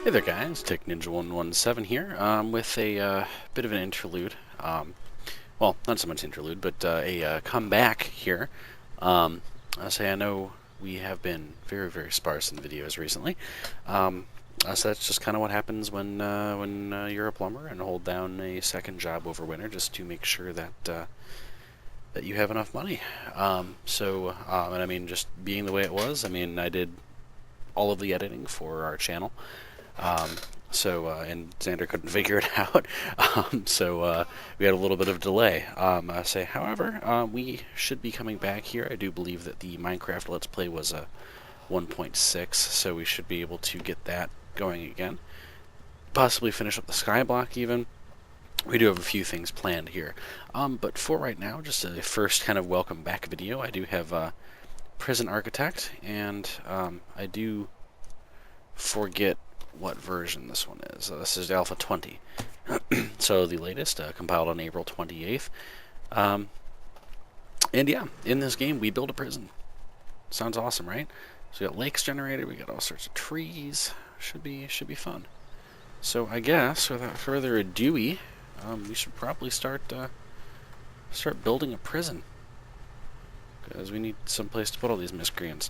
Hey there guys, TechNinja117 here, with a bit of an interlude. Well, not so much interlude, but a comeback here. I know we have been very, very sparse in videos recently. So that's just kind of what happens when you're a plumber and hold down a second job over winter just to make sure that you have enough money. And I mean, just being the way it was, I mean, I did all of the editing for our channel. Um, and Xander couldn't figure it out, we had a little bit of delay. However, we should be coming back here. I do believe that the Minecraft Let's Play was a 1.6, so we should be able to get that going again. Possibly finish up the Skyblock even. We do have a few things planned here. But for right now, just a first kind of welcome back video, I do have Prison Architect, and I do forget what version this one is. This is Alpha 20. So the latest, compiled on April 28th. And yeah, in this game we build a prison. Sounds awesome, right? So we got lakes generated, we got all sorts of trees. Should be fun. So I guess without further ado, we should probably start building a prison, because we need some place to put all these miscreants.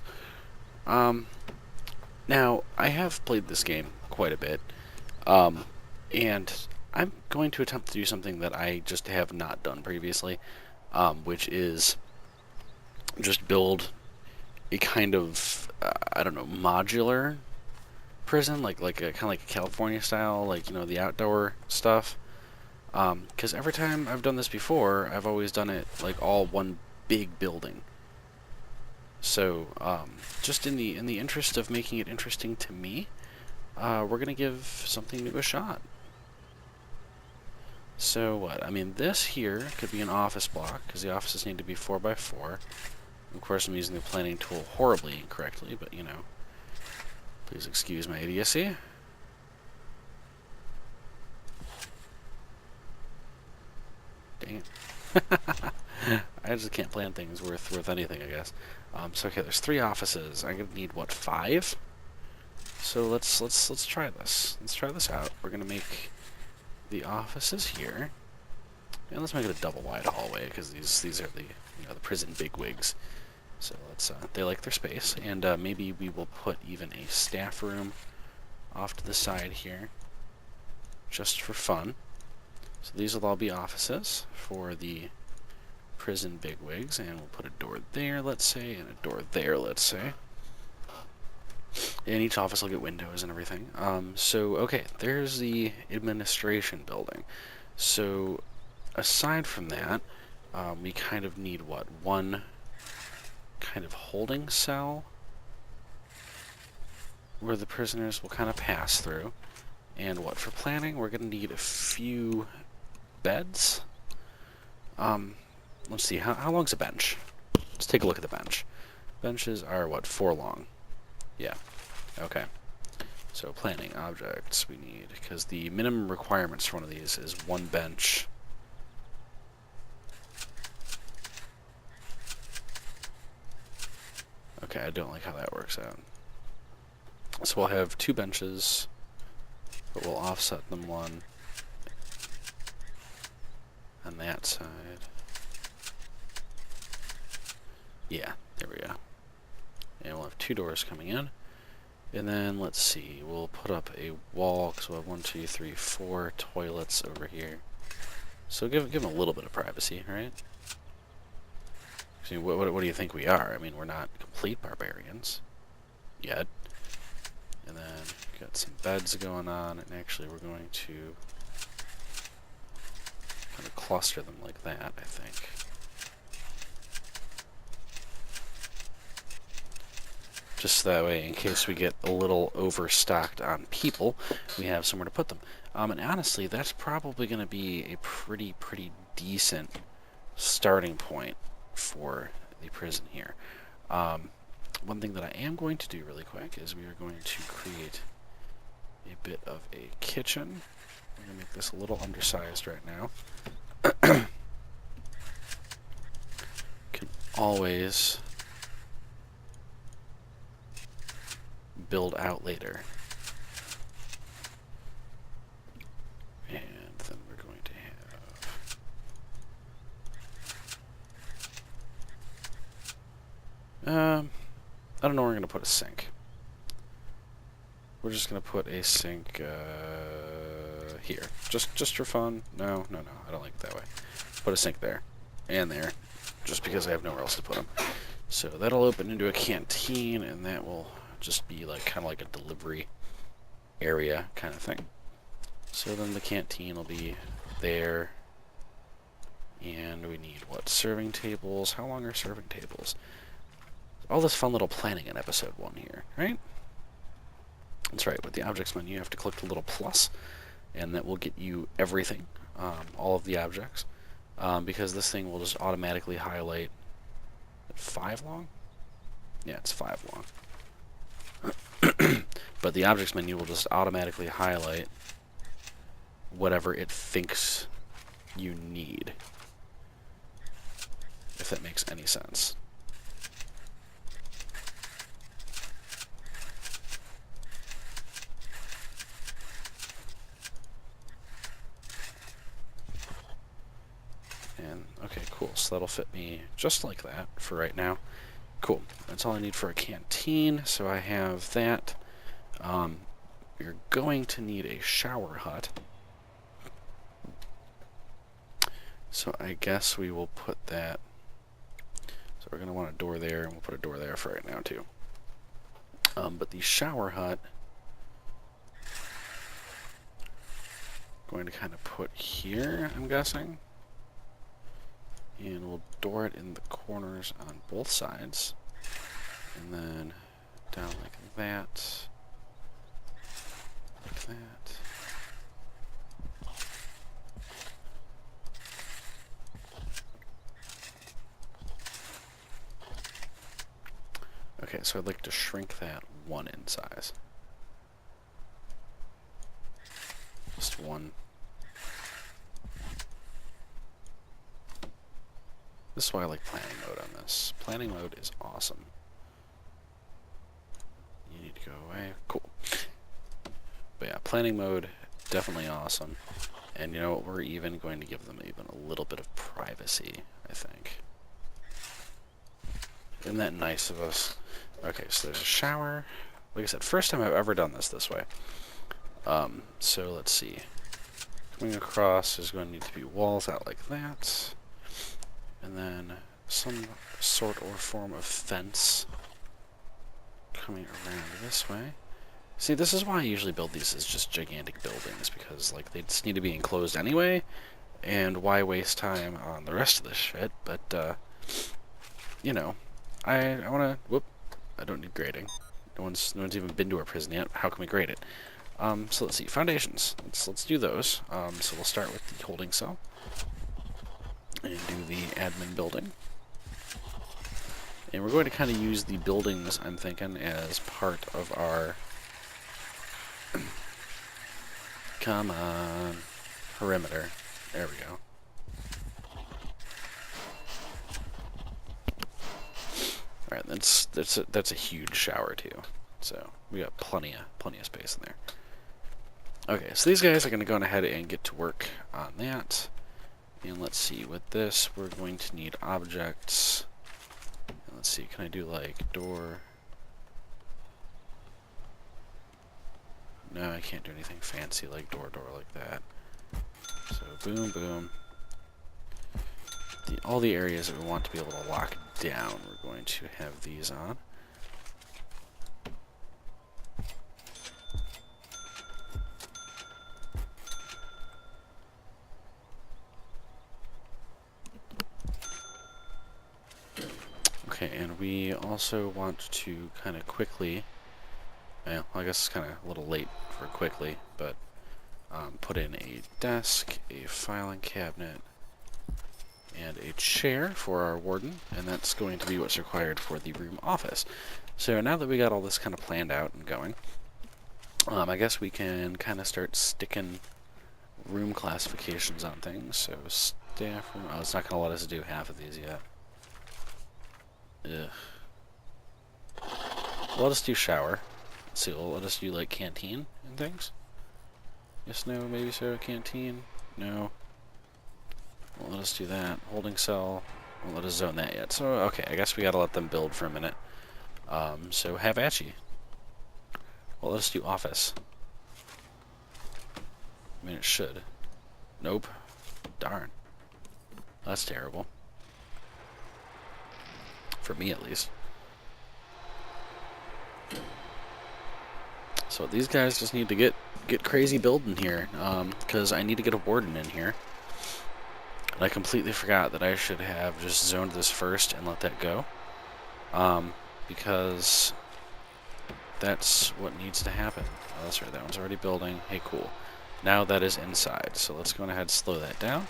Now, I have played this game quite a bit, and I'm going to attempt to do something that I just have not done previously, which is just build a kind of, I don't know, modular prison, like a kind of like a California style, like, you know, the outdoor stuff. Because every time I've done this before, I've always done it like all one big building. So, just in the interest of making it interesting to me, we're gonna give something new a shot. So what? I mean, this here could be an office block, because the offices need to be 4x4. Of course, I'm using the planning tool horribly incorrectly, but you know, please excuse my idiocy. Dang it. I just can't plan things worth anything, I guess. So okay, there's 3 offices. I'm gonna need what, 5? So let's try this. Let's try this out. We're gonna make the offices here, and let's make it a double wide hallway, because these are the, you know, the prison bigwigs. So let's they like their space, and maybe we will put even a staff room off to the side here, just for fun. So these will all be offices for the prison bigwigs, and we'll put a door there, let's say, and a door there, let's say. And each office will get windows and everything. Okay, there's the administration building. So, aside from that, we kind of need, what, one kind of holding cell where the prisoners will kind of pass through. And what, for planning, we're going to need a few beds. Let's see, how long's a bench? Let's take a look at the bench. Benches are, what, 4 long? Yeah. Okay. So planning objects we need, because the minimum requirements for one of these is 1 bench. Okay, I don't like how that works out. So we'll have 2 benches, but we'll offset them 1 on that side. Yeah, there we go. And we'll have 2 doors coming in. And then, let's see, we'll put up a wall, because we'll have 1, 2, 3, 4 toilets over here. So give them a little bit of privacy, right? So what do you think we are? I mean, we're not complete barbarians yet. And then we've got some beds going on, and actually we're going to kind of cluster them like that, I think. Just that way, in case we get a little overstocked on people, we have somewhere to put them. And honestly, that's probably going to be a pretty decent starting point for the prison here. One thing that I am going to do really quick is we are going to create a bit of a kitchen. I'm going to make this a little undersized right now. Can always build out later. I don't know where we're going to put a sink. We're just going to put a sink here. Just for fun. No, I don't like it that way. Put a sink there and there, just because I have nowhere else to put them. So that'll open into a canteen, and that will just be like kind of like a delivery area kind of thing. So then the canteen will be there. And we need, what, serving tables? How long are serving tables? All this fun little planning in episode 1 here, right? That's right, with the objects menu you have to click the little plus, and that will get you everything, all of the objects, because this thing will just automatically highlight 5 long? Yeah, it's 5 long. But the objects menu will just automatically highlight whatever it thinks you need, if that makes any sense. And, okay, cool, so that'll fit me just like that for right now. Cool, that's all I need for a canteen, so I have that. You're going to need a shower hut. So I guess we will put that. So we're going to want a door there, and we'll put a door there for right now too. But the shower hut, going to kind of put here, I'm guessing. And we'll door it in the corners on both sides. And then down like that. Like that. Okay, so I'd like to shrink that 1 in size. Just 1. This is why I like planning mode on this. Planning mode is awesome. You need to go away. Cool. But yeah, planning mode, definitely awesome. And you know what? We're even going to give them even a little bit of privacy, I think. Isn't that nice of us? Okay, so there's a shower. Like I said, first time I've ever done this way. So let's see. Coming across, there's going to need to be walls out like that. And then some sort or form of fence coming around this way. See, this is why I usually build these as just gigantic buildings, because like they just need to be enclosed anyway, and why waste time on the rest of this shit? But you know, I want to. Whoop! I don't need grading. No one's even been to our prison yet. How can we grade it? So let's see, foundations. Let's do those. So we'll start with the holding cell and do the admin building. And we're going to kind of use the buildings, I'm thinking, as part of our come on, perimeter. There we go. All right, that's a huge shower too. So we got plenty of space in there. Okay, so these guys are going to go ahead and get to work on that. And let's see, with this, we're going to need objects. And let's see, can I do like door? No, I can't do anything fancy like door like that. So boom, boom. All the areas that we want to be able to lock down, we're going to have these on. Okay, and we also want to kind of quickly, well, I guess it's kind of a little late for quickly, but put in a desk, a filing cabinet, and a chair for our warden, and that's going to be what's required for the room office. So now that we got all this kind of planned out and going, I guess we can kind of start sticking room classifications on things. So staff room, oh, it's not going to let us do half of these yet. Ugh. Let us do shower. Let's see, we'll let us do like canteen and things. Yes, no, maybe so, canteen, no. Well, let us do that. Holding cell, Won't let us zone that yet. So, okay, I guess we gotta let them build for a minute. So have at you. Well, let's do office. I mean, it should. Nope. Darn. That's terrible. For me, at least. So these guys just need to get crazy building here, because I need to get a warden in here. And I completely forgot that I should have just zoned this first and let that go. Because that's what needs to happen. Oh, that's right, that one's already building. Hey, cool. Now that is inside, so let's go ahead and slow that down.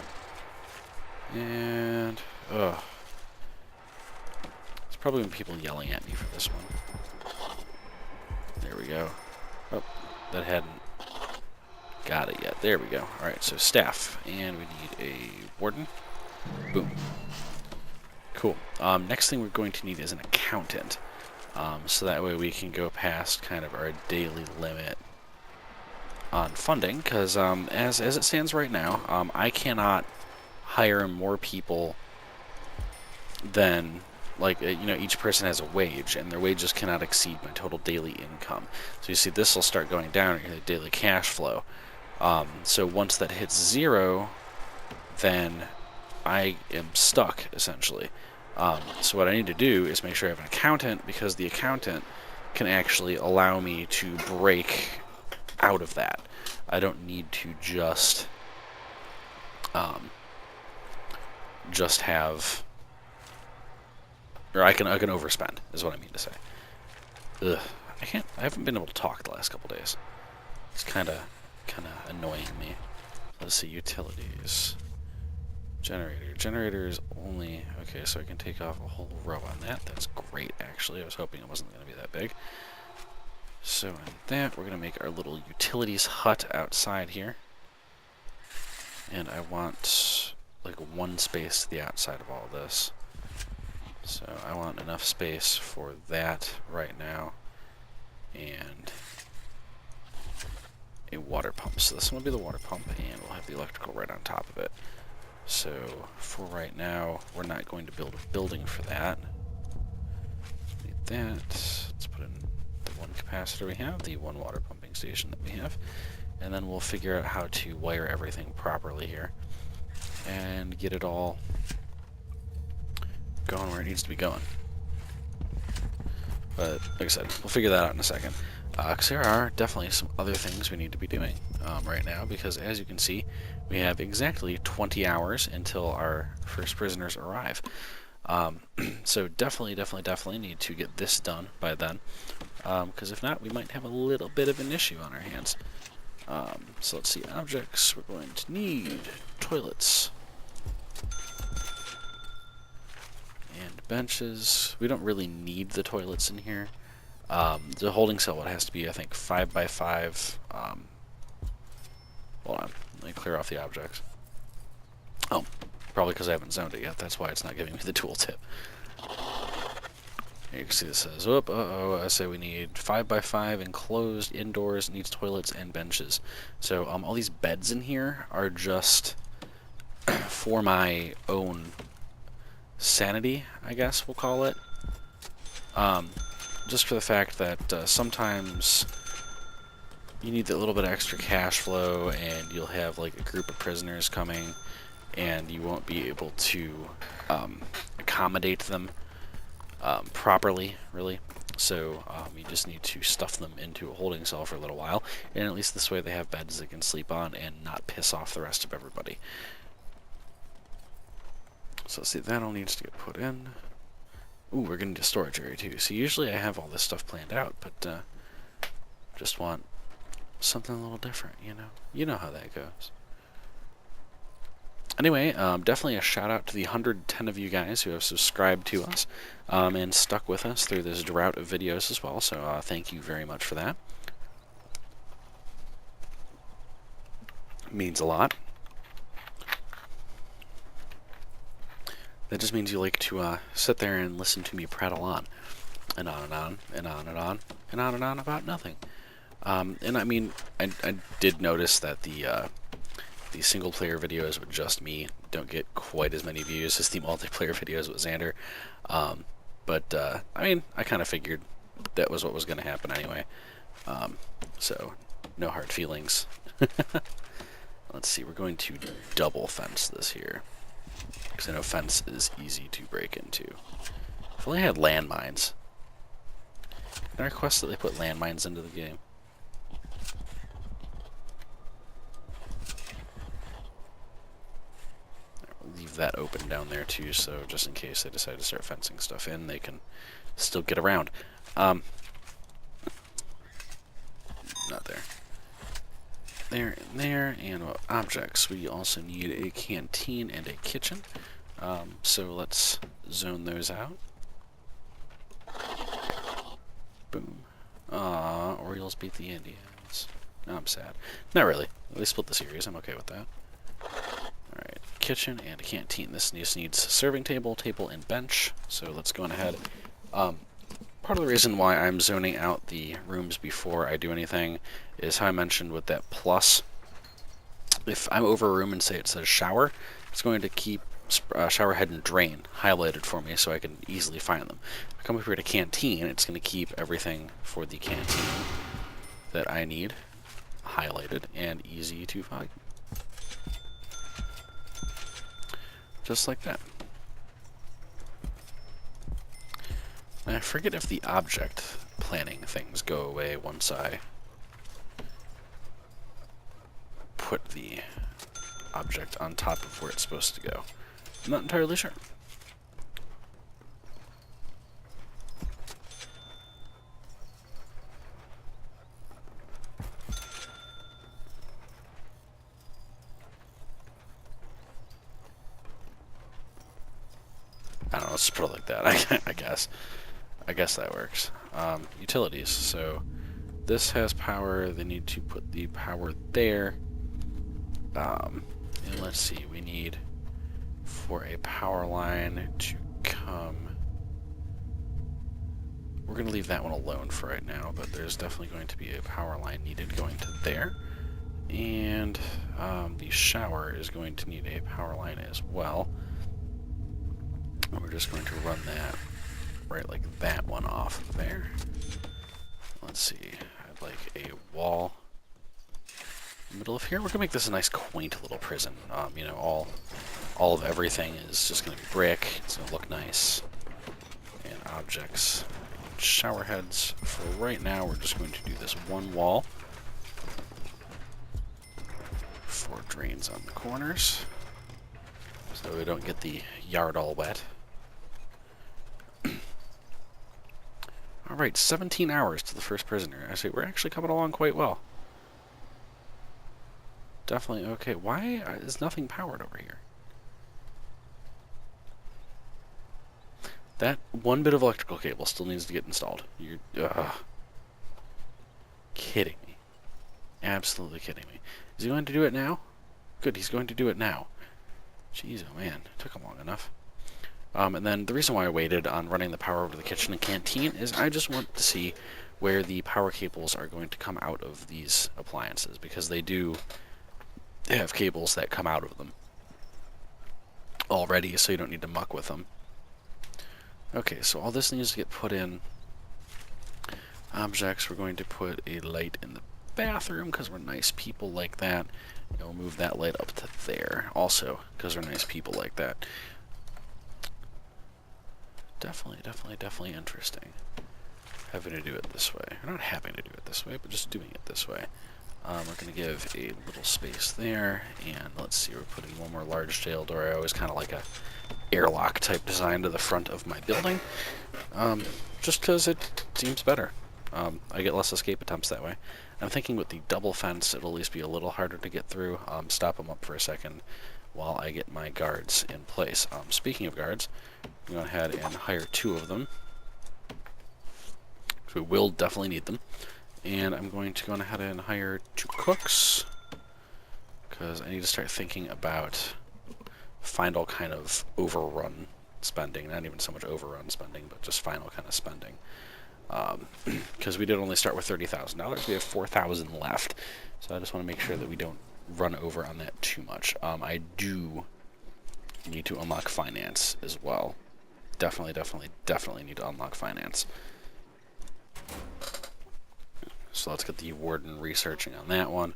And, ugh. There's probably been people yelling at me for this one. There we go. Oh, that hadn't got it yet. There we go. Alright, so staff. And we need a warden. Boom. Cool. Next thing we're going to need is an accountant. So that way we can go past kind of our daily limit on funding, because as it stands right now, I cannot hire more people than, like, each person has a wage, and their wages cannot exceed my total daily income. So you see this will start going down in the daily cash flow. So once that hits 0, then I am stuck, essentially. So what I need to do is make sure I have an accountant, because the accountant can actually allow me to break out of that. I don't need to just have, or I can overspend, is what I mean to say. Ugh, I haven't been able to talk the last couple days. It's kind of annoying me. Let's see, utilities. Generators only, okay, so I can take off a whole row on that. That's great, actually. I was hoping it wasn't going to be that big. So in that, we're going to make our little utilities hut outside here. And I want, like, one space to the outside of all this. So I want enough space for that right now. And a water pump. So this one will be the water pump, and we'll have the electrical right on top of it. So for right now, we're not going to build a building for that. Need that. Let's put in the one capacitor we have, the one water pumping station that we have, and then we'll figure out how to wire everything properly here and get it all going where it needs to be going. But like I said, we'll figure that out in a second. Because there are definitely some other things we need to be doing right now, because as you can see, we have exactly 20 hours until our first prisoners arrive. So definitely need to get this done by then, because if not, we might have a little bit of an issue on our hands. So let's see, objects, we're going to need toilets and benches. We don't really need the toilets in here. The holding cell has to be, I think, 5 by 5. Hold on, let me clear off the objects. Oh, probably because I haven't zoned it yet. That's why it's not giving me the tooltip. You can see this says, I say we need 5 by 5 enclosed indoors, needs toilets and benches. So all these beds in here are just for my own sanity, I guess we'll call it. Just for the fact that sometimes you need that little bit of extra cash flow, and you'll have like a group of prisoners coming, and you won't be able to accommodate them properly, really. So you just need to stuff them into a holding cell for a little while, and at least this way they have beds they can sleep on and not piss off the rest of everybody. So let's see, that all needs to get put in. Ooh, we're getting to storage area too. So usually I have all this stuff planned out, but just want something a little different, you know? You know how that goes. Anyway, definitely a shout out to the 110 of you guys who have subscribed to us and stuck with us through this drought of videos as well, so thank you very much for that. It means a lot. That just means you like to sit there and listen to me prattle on, and on and on, and on and on, and on and on about nothing. And I mean, I did notice that the the single player videos with just me don't get quite as many views as the multiplayer videos with Xander. But I mean, I kind of figured that was what was going to happen anyway. So, no hard feelings. Let's see, we're going to double fence this here, because I know fence is easy to break into. If only I had landmines. Can I request that they put landmines into the game? Leave that open down there too, so just in case they decide to start fencing stuff in, they can still get around. Not there. There and there, and objects. We also need a canteen and a kitchen. So let's zone those out. Boom. Orioles beat the Indians. No, I'm sad. Not really. They split the series. I'm okay with that. Alright, kitchen and a canteen. This just needs serving table, table, and bench. So let's go on ahead. Part of the reason why I'm zoning out the rooms before I do anything is how I mentioned with that plus. If I'm over a room and say it says shower, it's going to keep shower head and drain highlighted for me so I can easily find them. If I come over here to canteen, it's going to keep everything for the canteen that I need highlighted and easy to find. Just like that. I forget if the object planning things go away once I put the object on top of where it's supposed to go. I'm not entirely sure. I don't know, let's put it like that, I guess. I guess that works. Utilities. So this has power. They need to put the power there. And let's see. We need for a power line to come. We're going to leave that one alone for right now, but there's definitely going to be a power line needed going to there. And the shower is going to need a power line as well. And we're just going to run that right like that one off there. Let's see, I'd like a wall in the middle of here. We're gonna make this a nice quaint little prison. You know, all of everything is just gonna be brick. It's gonna look nice. And objects, and shower heads. For right now, we're just going to do this one wall. 4 drains on the corners, so we don't get the yard all wet. Alright, 17 hours to the first prisoner. I say we're actually coming along quite well. Definitely okay. Why is nothing powered over here? That one bit of electrical cable still needs to get installed. You're kidding me. Absolutely kidding me. Is he going to do it now? Good, he's going to do it now. Jeez, oh man, it took him long enough. And then the reason why I waited on running the power over to the kitchen and canteen is I just want to see where the power cables are going to come out of these appliances, because they have cables that come out of them already, so you don't need to muck with them. Okay, so all this needs to get put in. Objects, we're going to put a light in the bathroom because we're nice people like that. And we'll move that light up to there also because we're nice people like that. Definitely interesting. Having to do it this way. Or not having to do it this way, but just doing it this way. We're going to give a little space there, and let's see, we're putting one more large jail door. I always kind of like a airlock type design to the front of my building, just because it seems better. I get less escape attempts that way. I'm thinking with the double fence, it'll at least be a little harder to get through. Stop them up for a second while I get my guards in place. Speaking of guards, I'm going to go ahead and hire 2 of them. We will definitely need them. And I'm going to go ahead and hire 2 cooks, because I need to start thinking about final kind of overrun spending. Not even so much overrun spending, but just final kind of spending. Because we did only start with $30,000. We have $4,000 left. So I just want to make sure that we don't run over on that too much. I do need to unlock finance as well. Definitely need to unlock finance. So let's get the warden researching on that one.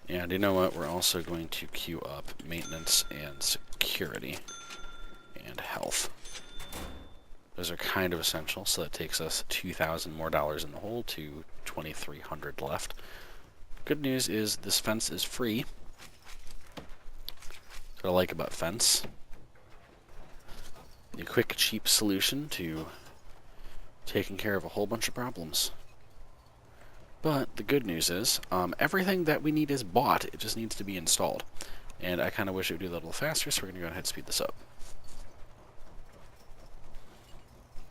And you know what? We're also going to queue up maintenance and security and health. Those are kind of essential, so that takes us $2,000 more in the hole to 2,300 left. Good news is this fence is free. That's what I like about fence. A quick, cheap solution to taking care of a whole bunch of problems. But the good news is, everything that we need is bought. It just needs to be installed. And I kind of wish it would do that a little faster, so we're going to go ahead and speed this up.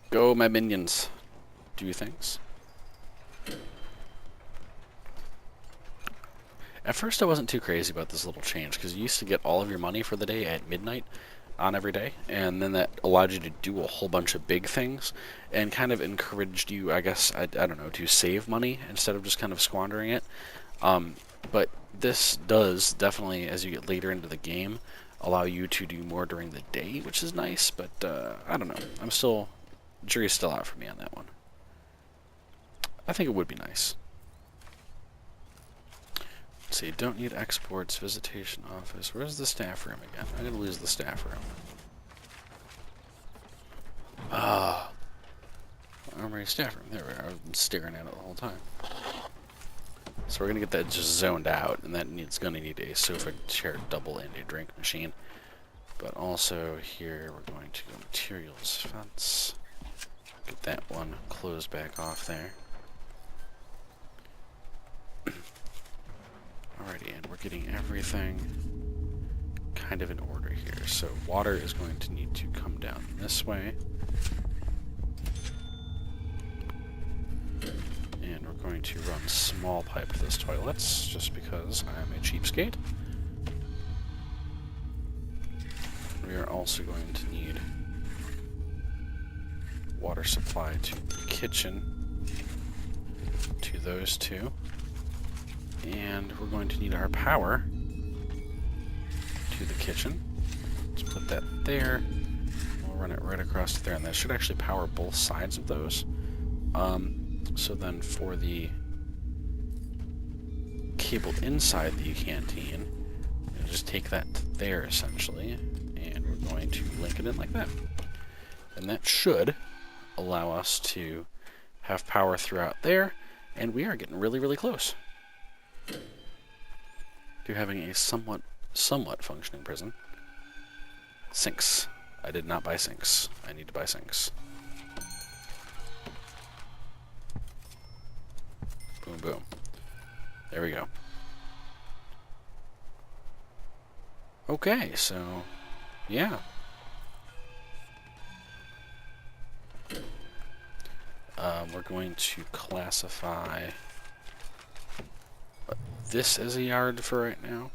Go, my minions. Do things. At first I wasn't too crazy about this little change, because you used to get all of your money for the day at midnight on every day, and then that allowed you to do a whole bunch of big things, and kind of encouraged you, I guess, I don't know, to save money instead of just kind of squandering it. But this does definitely, as you get later into the game, allow you to do more during the day, which is nice, but I don't know. Jury's still out for me on that one. I think it would be nice. Let's see, don't need exports, visitation office. Where's the staff room again? I'm going to lose the staff room. Armory staff room. There we are. I've been staring at it the whole time. So we're going to get that just zoned out, and it's going to need a sofa, chair, double, and a drink machine. But also here we're going to go materials, fence. Get that one closed back off there. Alrighty, and we're getting everything kind of in order here. So water is going to need to come down this way. And we're going to run small pipe to this toilets, just because I'm a cheapskate. We are also going to need water supply to the kitchen, to those two. And we're going to need our power to the kitchen. Let's put that there. We'll run it right across to there, and that should actually power both sides of those. So then for the cable inside the canteen, we'll just take that there essentially, and we're going to link it in like that. And that should allow us to have power throughout there, and we are getting really, really close to having a somewhat functioning prison. Sinks. I did not buy sinks. I need to buy sinks. Boom, boom. There we go. Okay, so, yeah. We're going to classify this as a yard for right now.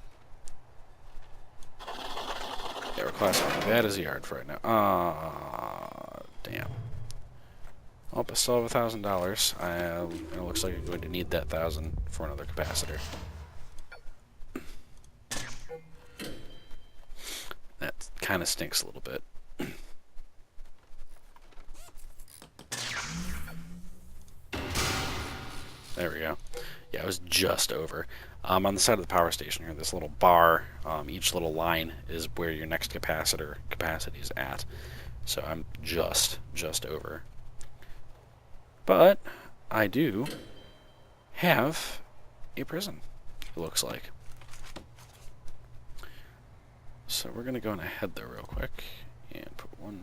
Yeah, we're classifying that as a yard for right now. Damn. Oh, I still have $1,000. It looks like I'm going to need that 1,000 for another capacitor. That kind of stinks a little bit. There we go. Yeah, I was just over. On the side of the power station here, this little bar, each little line is where your next capacitor capacity is at. So I'm just over. But I do have a prison, it looks like. So we're going to go on ahead there real quick and put one,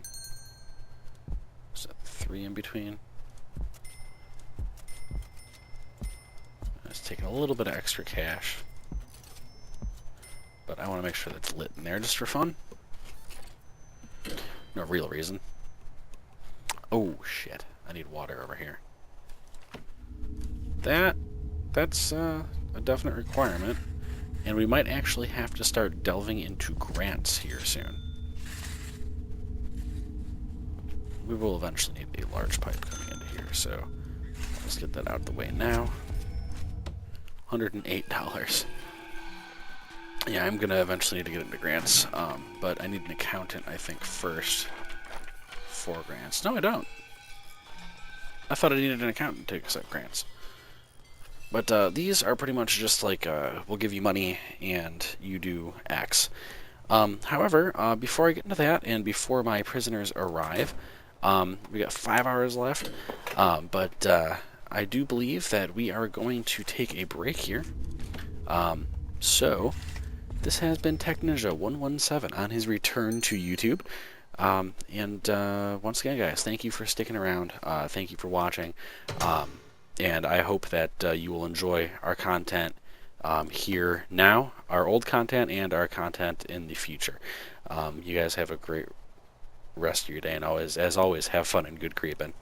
is that 3 in between? It's taking a little bit of extra cash, but I want to make sure that's lit in there just for fun. No real reason. Oh shit, I need water over here. That's a definite requirement, and we might actually have to start delving into grants here soon. We will eventually need a large pipe coming into here, so let's get that out of the way now. $108. Yeah, I'm gonna eventually need to get into grants, but I need an accountant, I think, first for grants. No, I don't. I thought I needed an accountant to accept grants. But these are pretty much just like, we'll give you money and you do X. However, before I get into that and before my prisoners arrive, we got 5 hours left, but I do believe that we are going to take a break here. So, this has been TechNinja117 on his return to YouTube. And once again, guys, thank you for sticking around. Thank you for watching. And I hope that you will enjoy our content here now, our old content and our content in the future. You guys have a great rest of your day, and always, as always, have fun and good creeping.